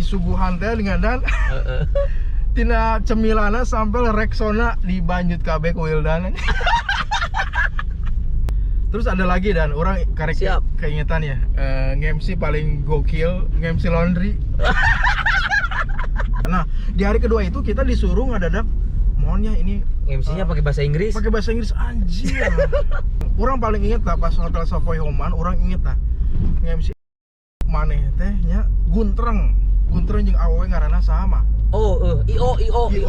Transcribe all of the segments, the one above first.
suguhan teh dengan dan tina cemilana sampai Rexona dibanjut KB ku Wildan. Terus ada lagi dan orang karek keingetan ya, nge-MC paling gokil, nge-MC laundry. Nah, di hari kedua itu kita disuruh ngadadak mohonnya ini MC-nya pakai bahasa Inggris. Pakai bahasa Inggris anjir. Orang paling inget lah pas Hotel Savoy Homan, orang inget lah nge-MC maneh teh nya Guntreng jeung awewe ngaranna sama. IO.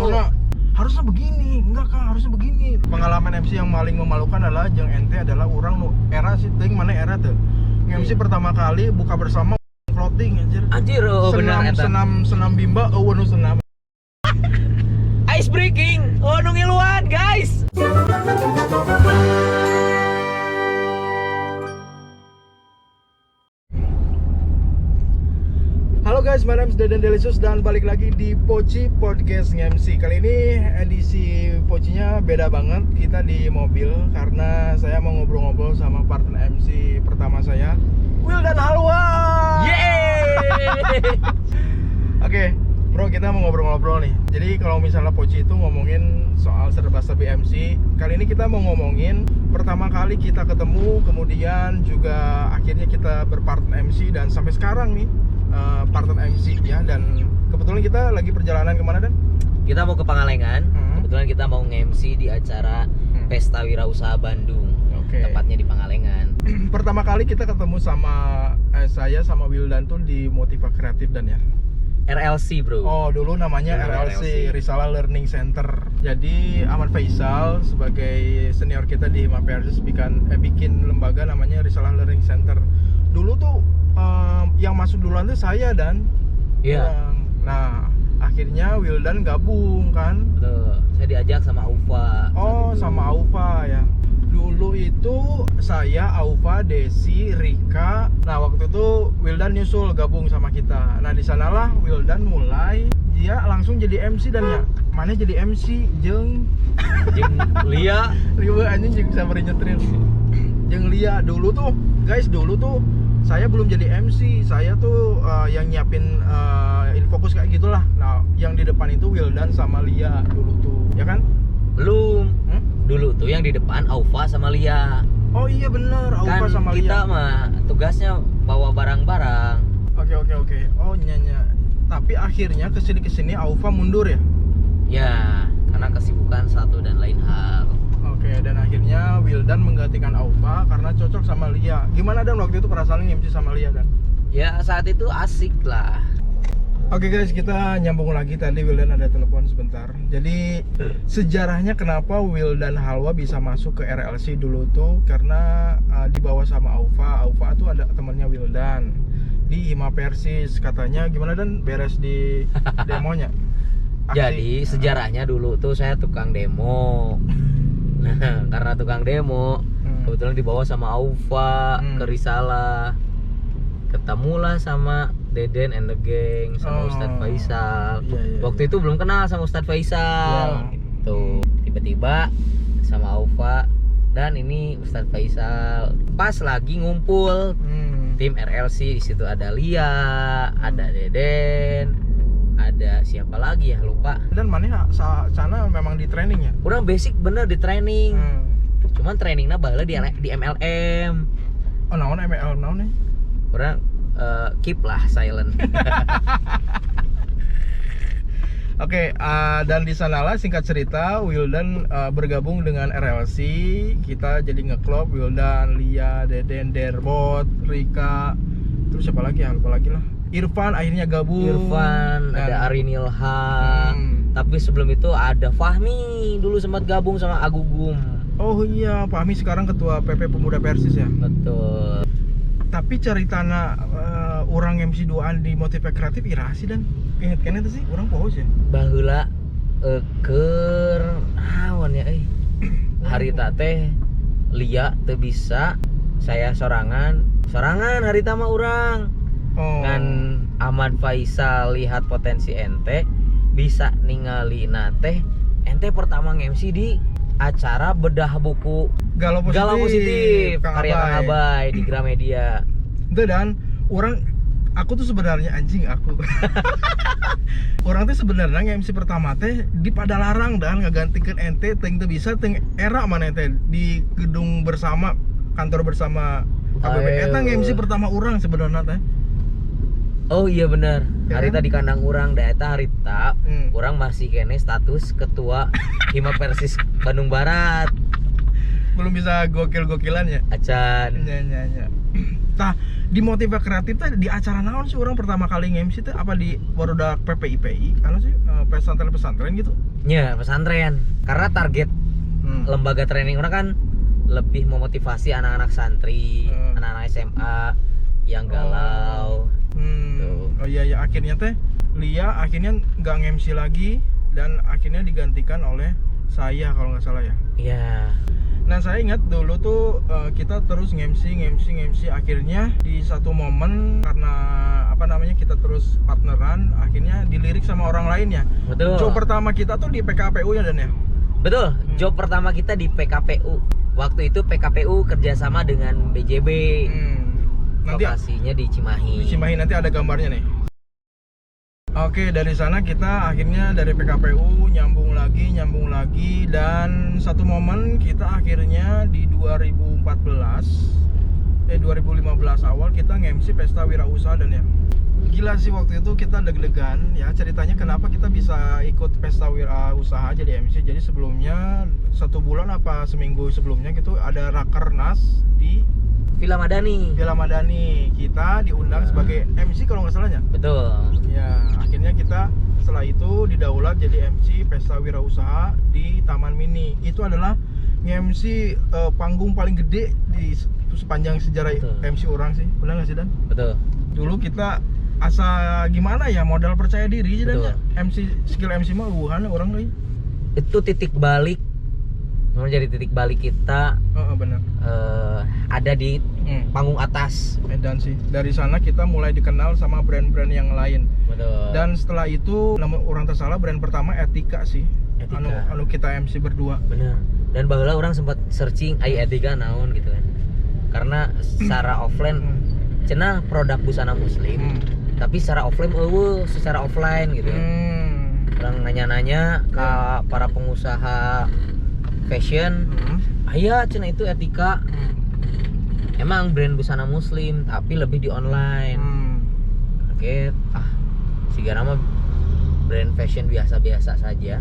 Nah, harusnya begini, enggak Kang, harusnya begini. Pengalaman MC yang paling memalukan adalah jeung ente adalah orang nu era sih teuing mana era teh. MC pertama kali buka bersama floating anjir. Anjir, bener eta. Senam bimba eueuh nu senam. Ice breaking. Nu ngiluan, guys. Halo guys, my name is Deden Delicious dan balik lagi di Poci Podcast MC. Kali ini edisi Pocinya beda banget. Kita di mobil karena saya mau ngobrol-ngobrol sama partner MC pertama saya, Wildan Halwa. Yeay. Oke, bro, kita mau ngobrol-ngobrol nih. Jadi kalau misalnya Poci itu ngomongin soal serba-serbi MC, kali ini kita mau ngomongin pertama kali kita ketemu, kemudian juga akhirnya kita berpartner MC dan sampai sekarang nih partner MC ya. Dan kebetulan kita lagi perjalanan kemana Dan? Kita mau ke Pangalengan. Kebetulan kita mau nge-MC di acara Pesta Wirausaha Bandung. Tepatnya di Pangalengan. Pertama kali kita ketemu sama saya sama Wildan tuh di Motiva Kreatif Dan ya. RLC bro. Oh dulu namanya RLC, Risalah Learning Center. Jadi Ahmad Faisal sebagai senior kita di Himapersis bikin lembaga namanya Risalah Learning Center. Dulu tuh yang masuk duluan tuh saya Dan. Iya. Nah akhirnya Wildan gabung kan. Betul. Saya diajak sama Aufa. Oh sama Aufa ya. Dulu itu saya, Aufa, Desi, Rika. Nah waktu itu Wildan nyusul gabung sama kita. Nah di sanalah Wildan mulai dia langsung jadi MC Dan ya. Mana jadi MC jeung Lia. Riwa anjing jeung samari nyetril. Jeung Lia dulu tuh, guys, dulu tuh saya belum jadi MC. Saya tuh yang nyiapin infokus kayak gitulah. Nah, yang di depan itu Wildan sama Lia dulu tuh, ya kan? Belum. Dulu tuh yang di depan Aufa sama Lia. Oh iya bener, Aufa kan sama Lia. Kita mah tugasnya bawa barang-barang. Oke. Oh nyanya. Tapi akhirnya kesini Aufa mundur ya? Ya, karena kesibukan satu dan lain hal. Oke, dan akhirnya Wildan menggantikan Aufa karena cocok sama Lia. Gimana Dan waktu itu perasaan MC sama Lia Dan? Ya saat itu asik lah. Oke guys, kita nyambung lagi. Tadi Wildan ada telepon sebentar. Jadi sejarahnya kenapa Wildan Halwa bisa masuk ke RLC dulu tuh karena dibawa sama Aufa. Aufa tuh ada temannya Wildan di Himapersis. Katanya gimana Dan beres di demonya? Jadi sejarahnya dulu tuh saya tukang demo. Nah, karena tukang demo, kebetulan dibawa sama Aufa ke Risalah. Ketemulah sama Deden and the Gang sama Ustadz Faisal. Iya. Waktu itu belum kenal sama Ustadz Faisal. Gitu. Tiba-tiba sama Aufa dan ini Ustadz Faisal pas lagi ngumpul tim RLC. Di situ ada Lia, ada Deden, ada siapa lagi ya lupa. Dan mana sana memang di training ya? Kurang basic bener di training. Cuman trainingnya bala di MLM. Oh naon MLM naon nih? Kurang keep lah silent. Oke, dan di sanalah singkat cerita Wildan bergabung dengan RLC. Kita jadi ngeklub Wildan, Lia, Deden, Derbot, Rika, terus siapa lagi ya? Lupa lagi lah. Irfan akhirnya gabung. Irfan, ada Arinilha. Tapi sebelum itu ada Fahmi dulu sempat gabung sama Agugum. Oh iya, Fahmi sekarang ketua PP Pemuda Persis ya. Betul. Tapi ceritana orang MC duaan di Motiva Kreatif irasi Dan inget kan itu sih orang pohos ya. Baheula keur naon ya harita teh Lia teu bisa, saya sorangan harita mah urang. Kan Ahmad Faisal lihat potensi ente bisa ningali teh ente pertama nge-MC di acara bedah buku Galau Positif karya Kang Abay di Gramedia. Itu Dan orang aku tuh sebenarnya anjing aku. Orang teh sebenarnya nge-MC pertama teh di Padalarang dan ngagantikan ente teu bisa teu era mana teh di gedung bersama kantor bersama KBB. Eta nge-MC pertama orang sebenarnya teh. Oh iya bener. Ya Harita kan? di kandang urang da eta harita urang masih kene status ketua Hima Persis Bandung Barat. Belum bisa gokil-gokilan ya. Acan. Nya. Tah, di Motiva Kreatif teh di acara naon sih orang pertama kali nge-MC teh apa di Barudak PPIPI? Anu sih pesantren-pesantren gitu. Ya, pesantren. Karena target lembaga training orang kan lebih memotivasi anak-anak santri, anak-anak SMA yang galau. Tuh. Oh iya akhirnya teh Lia akhirnya nggak nge-MC lagi dan akhirnya digantikan oleh saya kalau nggak salah ya. Iya. Nah saya ingat dulu tuh kita terus nge-MC akhirnya di satu momen karena apa namanya kita terus partneran akhirnya dilirik sama orang lain ya. Betul. Job pertama kita tuh di PKPU ya Dan ya. Betul. Job pertama kita di PKPU. Waktu itu PKPU kerjasama dengan BJB. Nanti lokasinya di Cimahi. Cimahi nanti ada gambarnya nih. Oke, dari sana kita akhirnya dari PKPU nyambung lagi dan satu momen kita akhirnya di 2015 awal kita nge-MC Pesta Wirausaha Dan ya. Gila sih waktu itu kita deg-degan ya, ceritanya kenapa kita bisa ikut Pesta Wirausaha jadi MC. Jadi sebelumnya 1 bulan apa seminggu sebelumnya gitu ada Rakernas di Villa Madani. Kita diundang sebagai MC kalau nggak salahnya. Betul. Ya, akhirnya kita setelah itu didaulat jadi MC Pesta Wirausaha di Taman Mini. Itu adalah nge-MC panggung paling gede di sepanjang sejarah. Betul. MC orang sih. Benar nggak sih Dan? Betul. Dulu kita asa gimana ya, modal percaya diri sih Dan ya. Skill MC mah orang lagi. Itu titik balik. Jadi titik balik kita Benar. Ada di panggung atas. Medan sih. Dari sana kita mulai dikenal sama brand-brand yang lain. Betul. Dan setelah itu nama orang tersalah brand pertama Etika sih. Etika. Anu kita MC berdua. Bener. Dan baheula orang sempat searching Etika naon gitu kan. Karena secara offline cenah produk busana muslim. Tapi secara offline secara offline gitu. Orang nanya-nanya ke para pengusaha fashion, aya cenah itu Etika. Emang brand busana muslim tapi lebih di online. Kaget, sigana mah brand fashion biasa-biasa saja.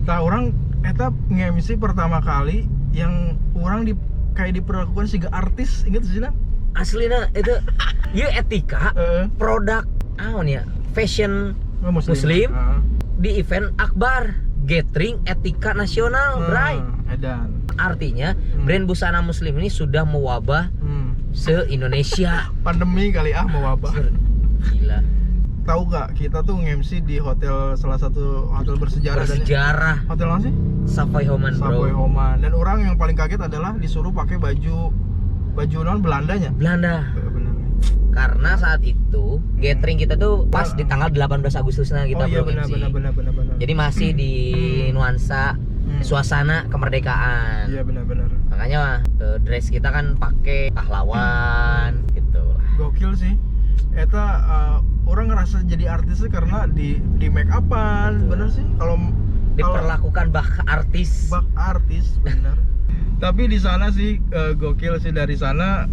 Nah, orang eta nge-MC pertama kali yang orang kayak diperlakukan siga artis, inget sih Nan? Aslina itu ieu Etika produk ya fashion muslim di event akbar gathering Etika nasional, Bray. Edan. Artinya brand busana muslim ini sudah mewabah se-Indonesia. Pandemi kali mewabah. Gila. Tahu gak kita tuh nge-MC di hotel, salah satu hotel bersejarah. Hotel apa sih? Savoy Homan, bro. Savoy Homan. Dan orang yang paling kaget adalah disuruh pakai baju non Belandanya. Belanda. Benar. Karena saat itu gathering kita tuh pas di tanggal 18 Agustusnya kita belum MC. Benar. Jadi masih di nuansa suasana kemerdekaan. Iya benar. Makanya dress kita kan pakai pahlawan gitu lah. Gokil sih. Eta orang ngerasa jadi artis sih karena di make upan. Bener sih kalau diperlakukan bak artis bener. Tapi di sana sih gokil sih, dari sana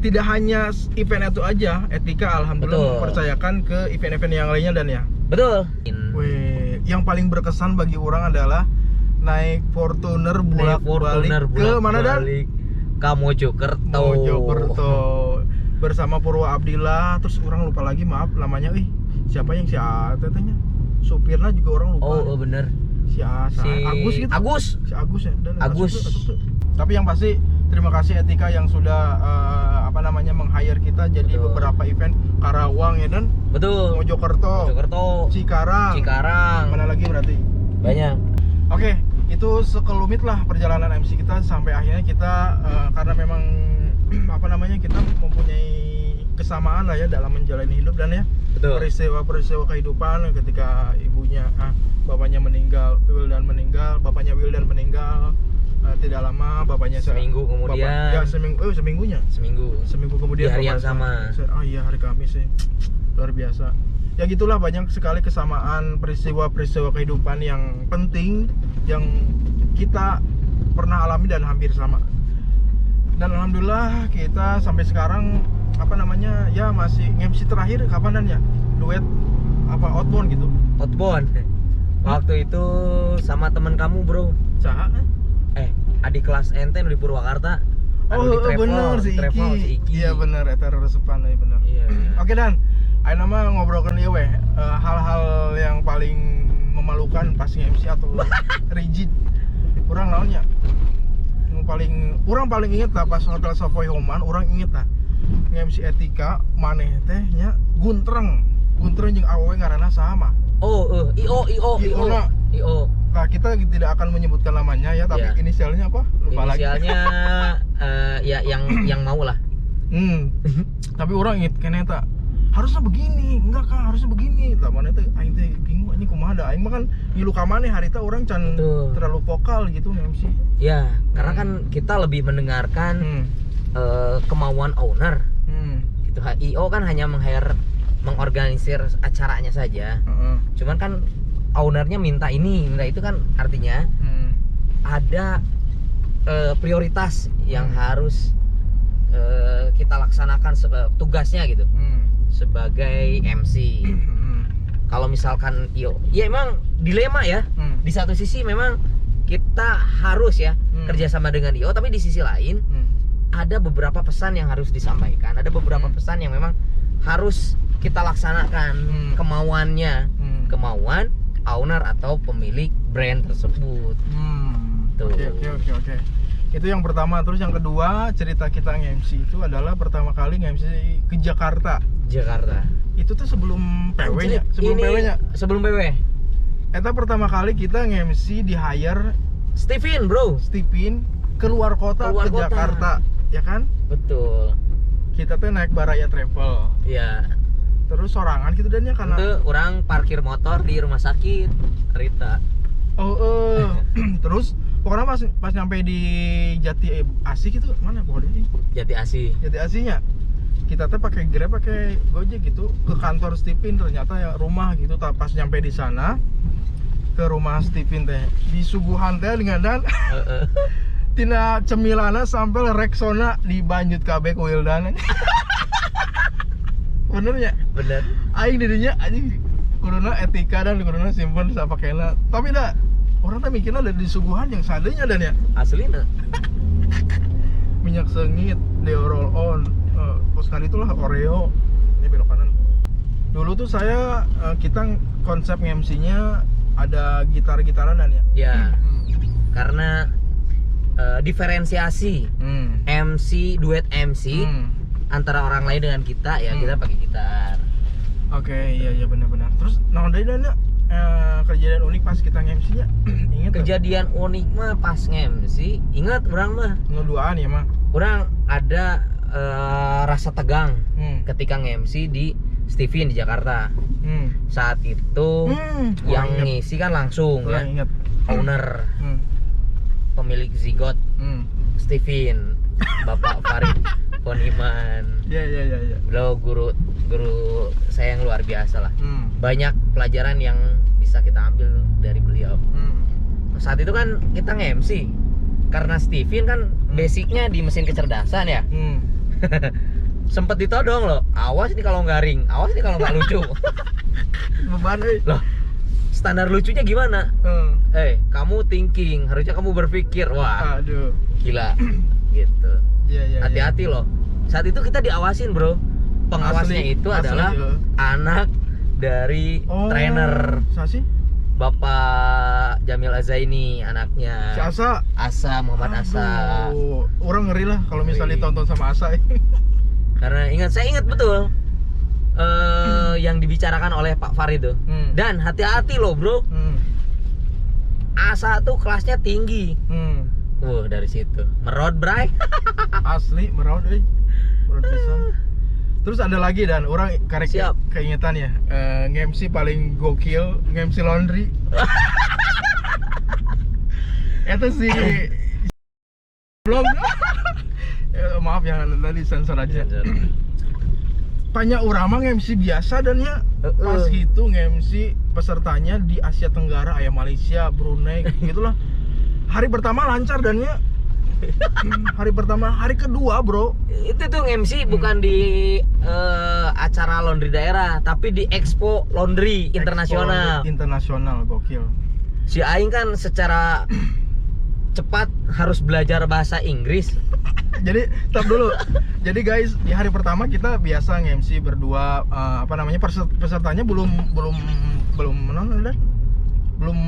tidak hanya event itu aja, Etika alhamdulillah mempercayakan ke event-event yang lainnya Dan ya. Betul. Wih, yang paling berkesan bagi orang adalah naik Fortuner bolak-balik ke mana Dan? Ke Mojokerto. Bersama Purwa Abdillah, terus orang lupa lagi maaf namanya, siapa yang si Atetanya? Supirnya juga orang lupa. Oh bener. Si Agus gitu. Si Agus ya. Dan Agus. Tapi yang pasti terima kasih Etika yang sudah meng-hire kita jadi beberapa event Karawang ya Dan. Betul. Mojokerto. Cikarang. Mana lagi berarti? Banyak. Oke, itu sekelumit lah perjalanan MC kita sampai akhirnya kita karena memang kita mempunyai kesamaan lah ya dalam menjalani hidup Dan ya. Betul. Peristiwa kehidupan ketika bapaknya Wildan meninggal, tidak lama bapaknya Seminggu kemudian. seminggunya. Seminggu kemudian Di hari yang bapaknya sama. oh iya, hari Kamis sih. Luar biasa. Ya gitulah, banyak sekali kesamaan peristiwa-peristiwa kehidupan yang penting yang kita pernah alami dan hampir sama. Dan alhamdulillah kita sampai sekarang ya masih MC terakhir kapan dan ya? Duet outbound gitu. Outbound. Waktu itu sama temen kamu, Bro. Saha? Adik kelas ente di Purwakarta. Bener si Iki. Iya bener, eta resepan bener. Iya. Oke Dan, ayo nama ngobrolkan ieu weh hal-hal yang paling memalukan pas MC atau rigid. Urang naonnya? Urang paling inget lah pas Hotel Savoy Homan, urang inget lah. MC Etika maneh teh nya Guntreng jeung awewe ngaranna saha mah? IO. Nah, kita tidak akan menyebutkan namanya ya, tapi inisialnya apa? Lupa inisialnya ya yang mau lah. Tapi orang inget kene eta harusnya begini, enggak Kang, harusnya begini. Lah mana teh aing teh bingung anjing kumaha da aing mah kan ngilu ka maneh harita urang can terlalu vokal gitu MC. Ya, karena kan kita lebih mendengarkan kemauan owner. Gitu. IO kan hanya mengorganisir acaranya saja. Cuman kan ownernya minta ini, minta itu, kan artinya ada prioritas yang harus kita laksanakan tugasnya gitu sebagai MC. Kalau misalkan IO, ya emang dilema ya. Di satu sisi memang kita harus ya kerjasama dengan IO, tapi di sisi lain ada beberapa pesan yang harus disampaikan, ada beberapa pesan yang memang harus kita laksanakan kemauannya, kemauan owner atau pemilik brand tersebut. Oke. Itu yang pertama. Terus yang kedua, cerita kita nge-MC itu adalah pertama kali nge-MC ke Jakarta. Itu tuh sebelum PW-nya, sebelum PW. Eta pertama kali kita nge-MC di hire Stephen, bro. keluar kota ke Jakarta, ya kan? Betul. Kita tuh naik Baraya Travel. Iya. Terus sorangan gitu dan ya karena itu orang parkir motor di rumah sakit Rita. Terus pokoknya pas nyampe di Jati Asih gitu, mana pokoknya Jati Asihnya kita tuh pakai Grab, pakai Gojek gitu ke kantor Stephen. Ternyata ya rumah gitu. Pas nyampe di sana ke rumah Stephen teh disuguhan teh dengan dan tina cemilana sampai Rexona dibanjut KB ku Wildan. Bener ya? Bener. Aing dirinya anjing kuduna Etika dan kuduna simpen sapakena. Tapi dah orang tuh mikirnya ada disuguhan yang sadenya dan ya. Aslina. Minyak sengit, Deo roll on, sekali itulah Oreo. Ini belok kanan. Dulu tuh kita konsep MC-nya ada gitar-gitaran dan ya. Ya. Karena diferensiasi MC, duet MC antara orang lain dengan kita ya, kita pakai gitar. Oke, iya benar-benar. Terus nowadays kejadian unik pas kita nge-MC-nya. Ingat kejadian unik mah pas nge-MC, ingat orang mah ngeduaan ya mah. Orang ada rasa tegang ketika nge-MC di Stephen di Jakarta. Saat itu yang ngisi kan langsung ya. Ingat. Owner pemilik Zigot Stephen, Bapak Farid Poniman. Iya. Beliau guru saya yang luar biasa lah. Banyak pelajaran yang bisa kita ambil dari beliau. Saat itu kan kita nge-MC karena Stephen kan basicnya di mesin kecerdasan ya. Sempet ditodong loh, awas nih kalau nggak ring, awas nih kalau nggak lucu. Beban loh, standar lucunya gimana? Kamu thinking, harusnya kamu berpikir. Wah, aduh, gila gitu. Iya. Hati-hati loh. Saat itu kita diawasin, bro. Pengawasnya itu adalah anak dari trainer Sasi? Bapak Jamil Azaini, anaknya. Si Asa? Muhammad Asa. Orang ngeri lah kalau misalnya ditonton sama Asa. Karena saya ingat betul yang dibicarakan oleh Pak Farid tuh. Dan hati-hati loh, bro. Asa tuh kelasnya tinggi. Dari situ merod, bray. Asli merod pisan. Terus ada lagi dan orang karek keingetan ya, nge-MC paling gokil, nge-MC laundry. Itu sih belum. Maaf ya tadi sensor aja. Tanya orang mah MC biasa dan ya pas gitu MC pesertanya di Asia Tenggara, ayah Malaysia, Brunei gitulah. Hari pertama lancar dan ya hari pertama, hari kedua bro itu tuh MC bukan di acara laundry daerah tapi di Expo Laundry Internasional. Internasional gokil. Si Aing kan secara cepat harus belajar bahasa Inggris. Jadi stop dulu. Jadi guys, di hari pertama kita biasa nge-MC berdua, pesertanya belum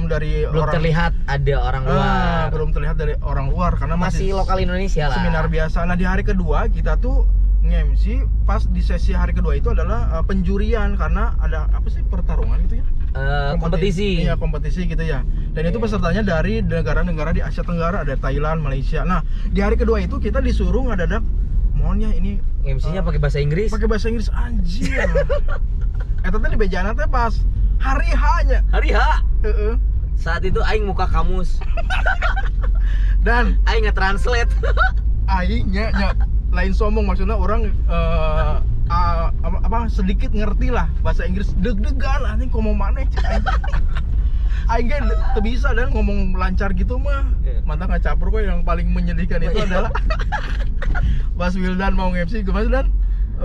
dari Belum orang terlihat ada orang luar. belum terlihat dari orang luar karena Masih lokal Indonesia lah. seminar biasa. Nah, di hari kedua kita tuh nge-MC pas di sesi hari kedua itu adalah penjurian karena ada apa sih pertarungan gitu ya? Kompetisi. Iya, kompetisi gitu ya. Dan itu pesertanya dari negara-negara di Asia Tenggara, ada Thailand, Malaysia. Nah, di hari kedua itu kita disuruh ngadadak mohon ya ini MC-nya pakai bahasa Inggris. pakai bahasa Inggris anjir. Eta teh di bejana teh pas hari H-nya. Hari H. Heeh. Saat itu Aing muka kamus. Dan Aing nge-translate. aingnya lain sombong, maksudnya orang sedikit ngerti lah bahasa Inggris, deg-degan anjing ngomong mana aing ge teu bisa dan ngomong lancar gitu mah. Mantap ngacampur kok. Yang paling menyedihkan itu adalah Mas Wildan mau nge-MC gimana Dan?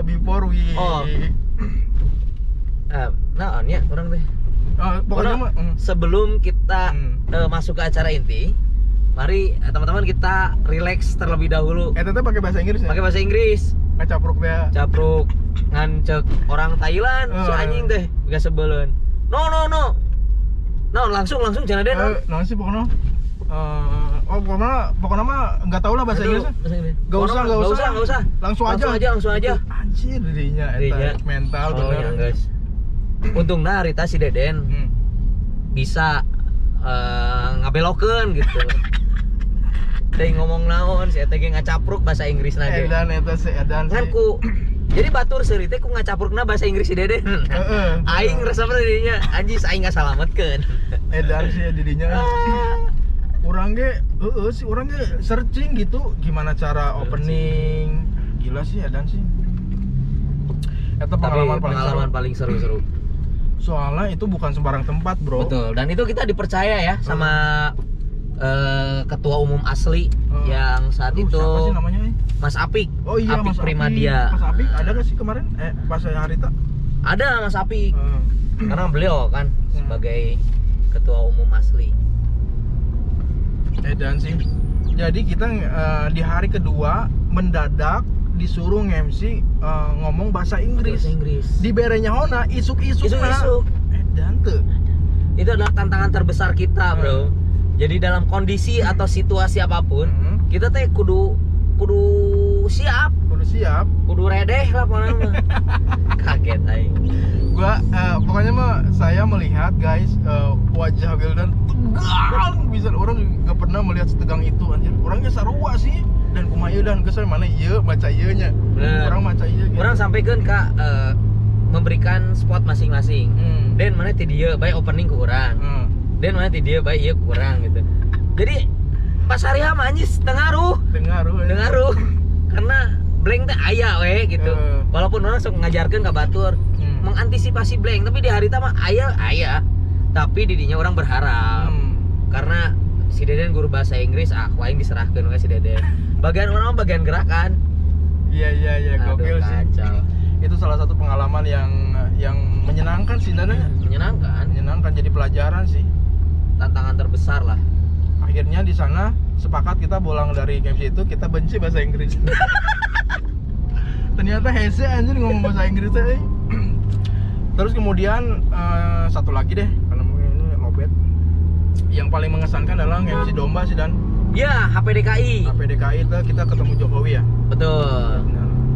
Before we nah ya orang teh pokoknya mah sebelum kita masuk ke acara inti, mari teman-teman kita relax terlebih dahulu. teteh pakai bahasa Inggris ya? Pakai bahasa Inggris. Ngacapruk teh. Capruk ngancek orang Thailand si anjing teh gak sebelen. No langsung jangan ada. Nah sih pokoknya pokoknya mah nggak tahu lah bahasa Inggrisnya. Gak usah. Langsung aja. Anjir dirinya mental bener. Guys. Untungnya Rita si Deden bisa ngabelokeun gitu. Teh ngomong naon si eta ge ngacapruk bahasa Inggris na ge. Edan eta si Edan sih. Kan ku jadi batur seuri teh ku ngacaprukna bahasa Inggris si Deden. Aing resepna dirinya anjing aing ngasalametkeun. Edan sih dirinya. Urang ge sih urang ge searching gitu gimana cara opening. Gila sih Edan sih. Eta pengalaman paling seru-seru. Soalnya itu bukan sembarang tempat, bro. Betul. Dan itu kita dipercaya ya sama ketua umum asli yang saat itu siapa sih namanya? Mas Apik. Oh iya, Apik Mas Primadia. Mas Apik ada gak sih kemarin? Pas hari itu? Ada Mas Apik. Karena beliau kan sebagai ketua umum asli. Dan sih. Jadi kita di hari kedua mendadak disuruh nge-MC ngomong bahasa Inggris. Di berenya hona isuk-isuk. Dan tuh. Itu adalah tantangan terbesar kita, bro. Jadi dalam kondisi atau situasi apapun, kita teh kudu siap. Kudu redeh lah pokoknya. Kaget aing. Gua pokoknya mah saya melihat guys wajah Wildan tegang bisa, orang gak pernah melihat setegang itu anjir. Orangnya sarua sih dan kumaha ieu dan geus mana ieu maca ieu nya. Orang maca ieu gitu. Orang sampaikan Kak memberikan spot masing-masing. Dan mana ti dieu bae opening ke urang. Dan mana ti dieu bae ieu ke urang gitu. Jadi pas hari mah anjing tengaruh. Karena blank teh aya we gitu. Walaupun orang sok ngajarkeun ka batur mengantisipasi blank, tapi di hari mah aya. Tapi didinya orang berharap. Karena si Deden guru bahasa Inggris, aku aing diserahkeun we si Deden. Bagian orang bagian gerakan. Iya, gokil sih. Kacau. Itu salah satu pengalaman yang menyenangkan sih Nana. Menyenangkan jadi pelajaran sih. Tantangan terbesar lah. Akhirnya di sana sepakat kita pulang dari MC itu kita benci bahasa Inggris. Ternyata hese anjir ngomong bahasa Inggris teh. Terus kemudian satu lagi deh, karena mungkin ini lobet. Yang paling mengesankan adalah MC domba sih Dan. Ya, HPDKI itu kita ketemu Jokowi ya. Betul.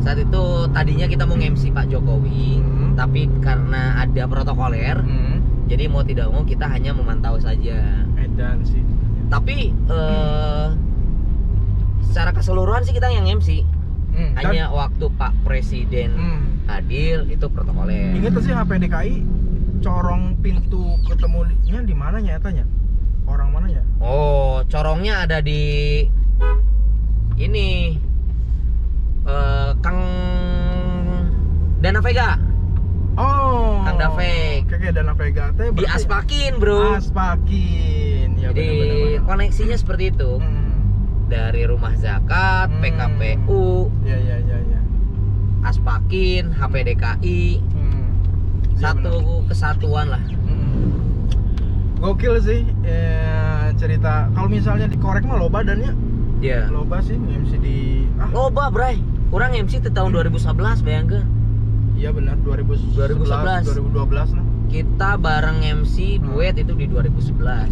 Saat itu tadinya kita mau nge-MC Pak Jokowi, tapi karena ada protokoler, jadi mau tidak mau kita hanya memantau saja. Edan sih. Tapi secara keseluruhan sih kita yang MC. Hanya waktu Pak Presiden hadir itu protokoler. Ingat sih HPDKI corong pintu ketemunya di mana nyatanya? Orang mana ya? Oh, corongnya ada di ini Kang Dana Vega. Oh, Kang Davek. Oke, Dana Vega teh Di berarti- Aspakin, Bro. Aspakin. Ya, Jadi benar-benar. koneksinya seperti itu. Dari rumah zakat, PKPU, Ya. Aspakin, HPDKI, Ya, satu kesatuan lah. Gokil sih cerita. Kalau misalnya dikorek mah loba dan ya. Iya. Loba sih MC di Loba, Bray. Kurang MC di tahun 2011, bayangkan. Iya benar 2011 2012 lah. Kita bareng MC duet itu di 2011.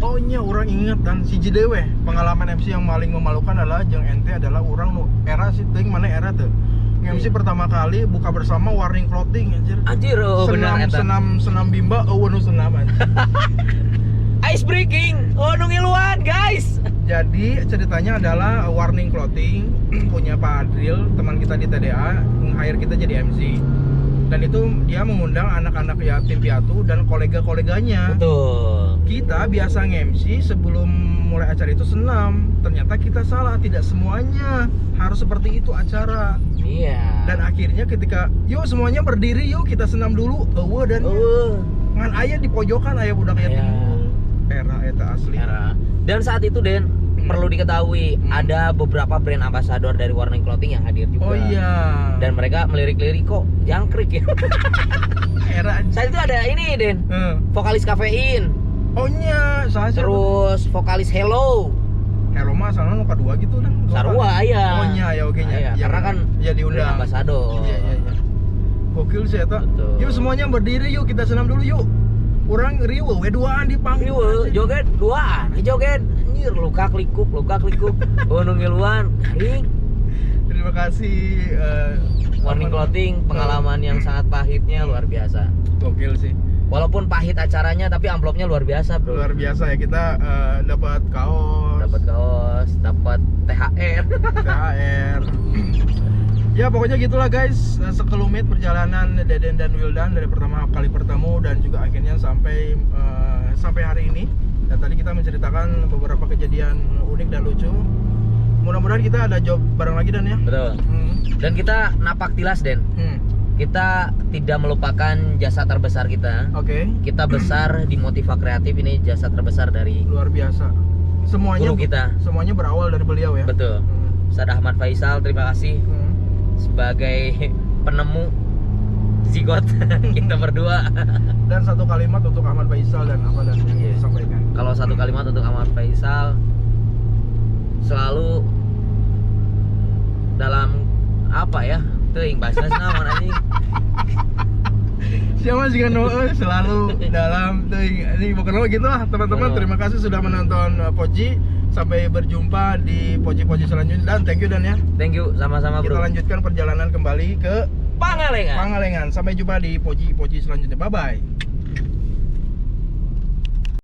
Oh iya, orang ingat dan si Jidewe pengalaman MC yang paling memalukan adalah jeung ente adalah orang nu era sih ting mana era tuh. MC pertama kali buka bersama Warning Clothing anjir. Anjir, oh benar eta. senam bimba nu senam anjir. Ice breaking. Oh, nu ngiluan, guys. Jadi ceritanya adalah Warning Clothing punya Pak Adril, teman kita di TDA, nge-hire kita jadi MC. Dan itu dia mengundang anak-anak yatim piatu dan kolega-koleganya. Betul. Kita biasa nge-MC sebelum mulai acara itu senam. Ternyata kita salah, tidak semuanya harus seperti itu acara. Iya. Dan akhirnya ketika yuk semuanya berdiri yuk kita senam dulu. Dan ngan aya di pojokan aya budak yatim. Era eta asli. Era. Dan saat itu Den perlu diketahui ada beberapa brand ambassador dari Warning Clothing yang hadir juga. Oh iya. Dan mereka melirik-lirik kok jangkrik ya. Era. Saat itu ada ini Den, vokalis Kafein. Oh iya, saya Terus vokalis Hello. Hello mah salah nu kadua gitu kan. Sarua aya. Oh iya ya oke nya. Aya, karena kan ya diundang brand ambassador. Iya. Gokil sih eta. Betul. Yuk semuanya berdiri yuk kita senam dulu yuk. Orang riweuh we duaan di panggung. Riweuh joget duaan, joget anjir luka klikuk. Oh nu ngiluan garing. Terima kasih Warning Clothing, pengalaman yang sangat pahitnya luar biasa. Gokil sih. Walaupun pahit acaranya tapi amplopnya luar biasa, Bro. Luar biasa ya kita dapat kaos, Dapat THR. THR. Ya pokoknya gitulah guys, sekelumit perjalanan Deden dan Wildan dari pertama kali bertemu dan juga akhirnya sampai hari ini. Dan tadi kita menceritakan beberapa kejadian unik dan lucu. Mudah-mudahan kita ada job bareng lagi Dan ya. Betul. Dan kita napak tilas Den. Kita tidak melupakan jasa terbesar kita. Oke. Kita besar di Motiva Kreatif, ini jasa terbesar dari Luar biasa. Semuanya guru kita. Semuanya berawal dari beliau ya. Betul. Ustadz Ahmad Faisal, terima kasih sebagai penemu zigot kita berdua. Dan satu kalimat untuk Ahmad Faisal dan apa dan yang disampaikan. Kalau satu kalimat untuk Ahmad Faisal, selalu dalam apa ya? Teuing bahasa naon anjing. Siapa sih kan selalu dalam ini bukan apa gitu lah teman-teman. Terima kasih sudah menonton Poji. Sampai berjumpa di Poji-Poji selanjutnya dan thank you Dan ya. Thank you sama-sama Kita Bro. lanjutkan perjalanan kembali ke Pangalengan. Pangalengan. Sampai jumpa di Poji-Poji selanjutnya. Bye bye.